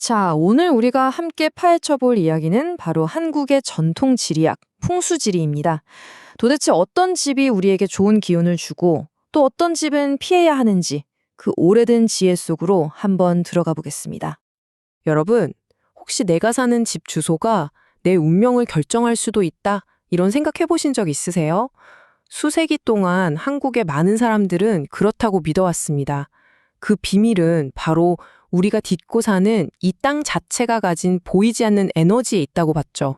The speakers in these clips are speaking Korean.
자, 오늘 우리가 함께 파헤쳐 볼 이야기는 바로 한국의 전통 지리학, 풍수지리입니다. 도대체 어떤 집이 우리에게 좋은 기운을 주고 또 어떤 집은 피해야 하는지 그 오래된 지혜 속으로 한번 들어가 보겠습니다. 여러분, 혹시 내가 사는 집 주소가 내 운명을 결정할 수도 있다, 이런 생각해 보신 적 있으세요? 수세기 동안 한국의 많은 사람들은 그렇다고 믿어왔습니다. 그 비밀은 바로 우리가 딛고 사는 이 땅 자체가 가진 보이지 않는 에너지에 있다고 봤죠.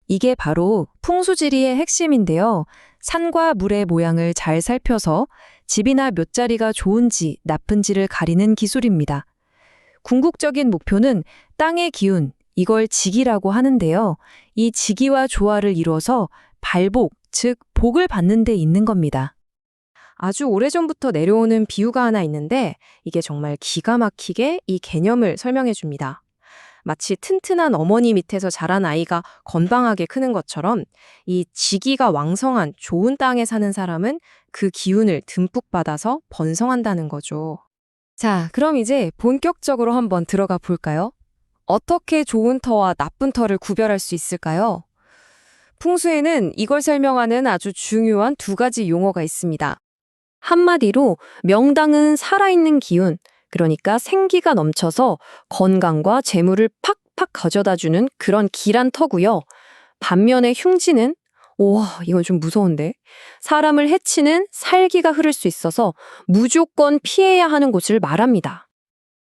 이게 바로 풍수지리의 핵심인데요. 산과 물의 모양을 잘 살펴서 집이나 몇 자리가 좋은지 나쁜지를 가리는 기술입니다. 궁극적인 목표는 땅의 기운, 이걸 지기라고 하는데요. 이 지기와 조화를 이뤄서 발복, 즉 복을 받는 데 있는 겁니다. 아주 오래전부터 내려오는 비유가 하나 있는데 이게 정말 기가 막히게 이 개념을 설명해 줍니다. 마치 튼튼한 어머니 밑에서 자란 아이가 건방하게 크는 것처럼 이 지기가 왕성한 좋은 땅에 사는 사람은 그 기운을 듬뿍 받아서 번성한다는 거죠. 자, 그럼 이제 본격적으로 한번 들어가 볼까요? 어떻게 좋은 터와 나쁜 터를 구별할 수 있을까요? 풍수에는 이걸 설명하는 아주 중요한 두 가지 용어가 있습니다. 한마디로 명당은 살아있는 기운, 그러니까 생기가 넘쳐서 건강과 재물을 팍팍 가져다주는 그런 길한 터고요. 반면에 흉지는 이건 좀 무서운데. 사람을 해치는 살기가 흐를 수 있어서 무조건 피해야 하는 곳을 말합니다.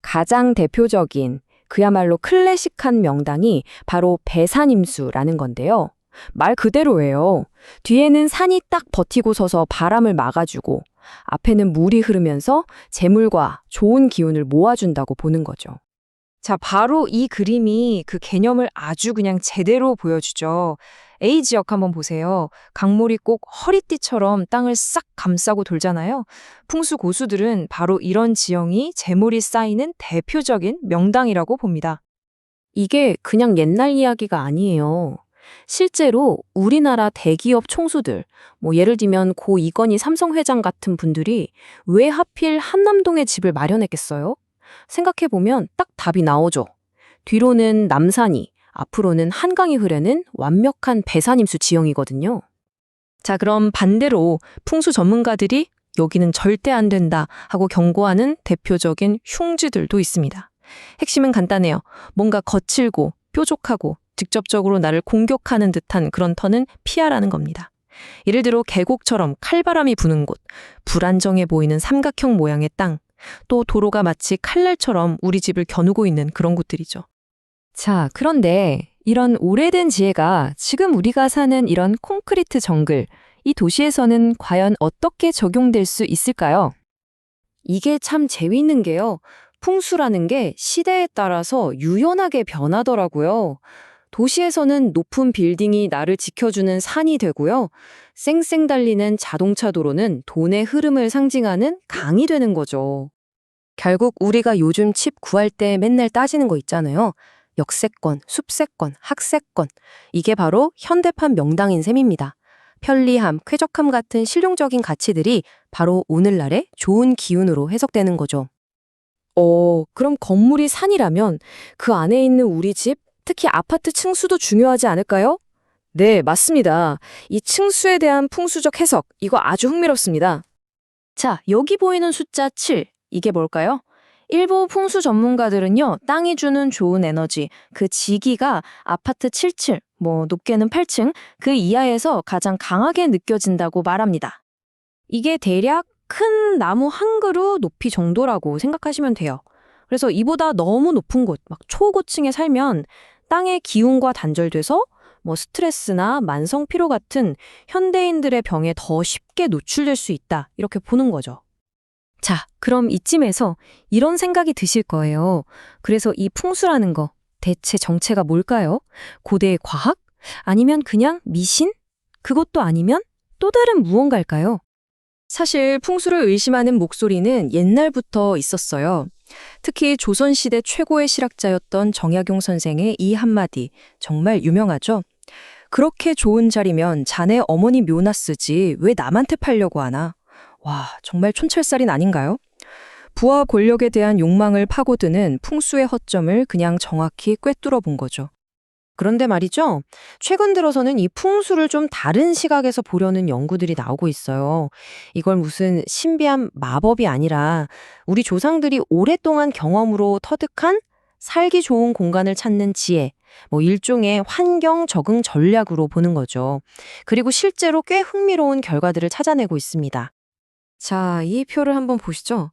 가장 대표적인 그야말로 클래식한 명당이 바로 배산임수라는 건데요. 말 그대로예요. 뒤에는 산이 딱 버티고 서서 바람을 막아주고 앞에는 물이 흐르면서 재물과 좋은 기운을 모아준다고 보는 거죠. 자, 바로 이 그림이 그 개념을 아주 그냥 제대로 보여주죠. A 지역 한번 보세요. 강물이 꼭 허리띠처럼 땅을 싹 감싸고 돌잖아요. 풍수 고수들은 바로 이런 지형이 재물이 쌓이는 대표적인 명당이라고 봅니다. 이게 그냥 옛날 이야기가 아니에요. 실제로 우리나라 대기업 총수들, 예를 들면 고 이건희 삼성회장 같은 분들이 왜 하필 한남동에 집을 마련했겠어요? 생각해보면 딱 답이 나오죠. 뒤로는 남산이, 앞으로는 한강이 흐르는 완벽한 배산임수 지형이거든요. 자, 그럼 반대로 풍수 전문가들이 여기는 절대 안 된다 하고 경고하는 대표적인 흉지들도 있습니다. 핵심은 간단해요. 뭔가 거칠고 뾰족하고 직접적으로 나를 공격하는 듯한 그런 터는 피하라는 겁니다. 예를 들어 계곡처럼 칼바람이 부는 곳, 불안정해 보이는 삼각형 모양의 땅, 또 도로가 마치 칼날처럼 우리 집을 겨누고 있는 그런 곳들이죠. 자, 그런데 이런 오래된 지혜가 지금 우리가 사는 이런 콘크리트 정글, 이 도시에서는 과연 어떻게 적용될 수 있을까요? 이게 참 재미있는 게요. 풍수라는 게 시대에 따라서 유연하게 변하더라고요. 도시에서는 높은 빌딩이 나를 지켜주는 산이 되고요. 쌩쌩 달리는 자동차 도로는 돈의 흐름을 상징하는 강이 되는 거죠. 결국 우리가 요즘 집 구할 때 맨날 따지는 거 있잖아요. 역세권, 숲세권, 학세권. 이게 바로 현대판 명당인 셈입니다. 편리함, 쾌적함 같은 실용적인 가치들이 바로 오늘날의 좋은 기운으로 해석되는 거죠. 그럼 건물이 산이라면 그 안에 있는 우리 집, 특히 아파트 층수도 중요하지 않을까요? 네, 맞습니다. 이 층수에 대한 풍수적 해석, 이거 아주 흥미롭습니다. 자, 여기 보이는 숫자 7, 이게 뭘까요? 일부 풍수 전문가들은요, 땅이 주는 좋은 에너지, 그 지기가 아파트 7층, 높게는 8층, 그 이하에서 가장 강하게 느껴진다고 말합니다. 이게 대략 큰 나무 한 그루 높이 정도라고 생각하시면 돼요. 그래서 이보다 너무 높은 곳, 막 초고층에 살면 땅의 기운과 단절돼서 스트레스나 만성 피로 같은 현대인들의 병에 더 쉽게 노출될 수 있다, 이렇게 보는 거죠. 자, 그럼 이쯤에서 이런 생각이 드실 거예요. 그래서 이 풍수라는 거 대체 정체가 뭘까요? 고대의 과학? 아니면 그냥 미신? 그것도 아니면 또 다른 무언가일까요? 사실 풍수를 의심하는 목소리는 옛날부터 있었어요. 특히 조선시대 최고의 실학자였던 정약용 선생의 이 한마디, 정말 유명하죠? 그렇게 좋은 자리면 자네 어머니 묘나 쓰지 왜 남한테 팔려고 하나? 와, 정말 촌철살인 아닌가요? 부와 권력에 대한 욕망을 파고드는 풍수의 허점을 그냥 정확히 꿰뚫어 본 거죠. 그런데 말이죠. 최근 들어서는 이 풍수를 좀 다른 시각에서 보려는 연구들이 나오고 있어요. 이걸 무슨 신비한 마법이 아니라 우리 조상들이 오랫동안 경험으로 터득한 살기 좋은 공간을 찾는 지혜, 일종의 환경 적응 전략으로 보는 거죠. 그리고 실제로 꽤 흥미로운 결과들을 찾아내고 있습니다. 자, 이 표를 한번 보시죠.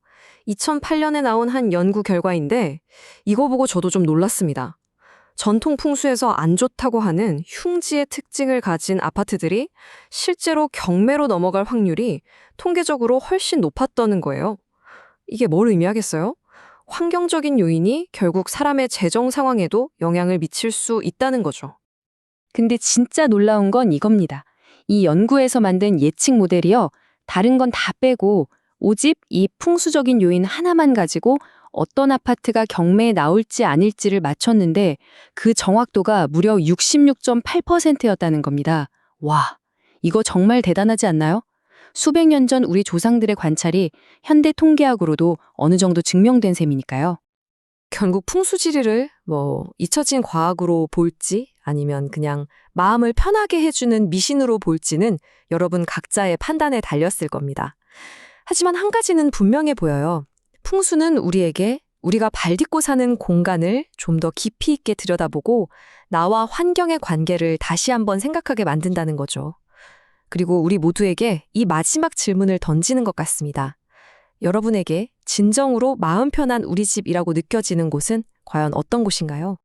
2008년에 나온 한 연구 결과인데 이거 보고 저도 좀 놀랐습니다. 전통 풍수에서 안 좋다고 하는 흉지의 특징을 가진 아파트들이 실제로 경매로 넘어갈 확률이 통계적으로 훨씬 높았다는 거예요. 이게 뭘 의미하겠어요? 환경적인 요인이 결국 사람의 재정 상황에도 영향을 미칠 수 있다는 거죠. 근데 진짜 놀라운 건 이겁니다. 이 연구에서 만든 예측 모델이요. 다른 건 다 빼고 오직 이 풍수적인 요인 하나만 가지고 어떤 아파트가 경매에 나올지 아닐지를 맞췄는데 그 정확도가 무려 66.8%였다는 겁니다. 와, 이거 정말 대단하지 않나요? 수백 년 전 우리 조상들의 관찰이 현대 통계학으로도 어느 정도 증명된 셈이니까요. 결국 풍수지리를 잊혀진 과학으로 볼지 아니면 그냥 마음을 편하게 해주는 미신으로 볼지는 여러분 각자의 판단에 달렸을 겁니다. 하지만 한 가지는 분명해 보여요. 풍수는 우리에게 우리가 발 딛고 사는 공간을 좀 더 깊이 있게 들여다보고 나와 환경의 관계를 다시 한번 생각하게 만든다는 거죠. 그리고 우리 모두에게 이 마지막 질문을 던지는 것 같습니다. 여러분에게 진정으로 마음 편한 우리 집이라고 느껴지는 곳은 과연 어떤 곳인가요?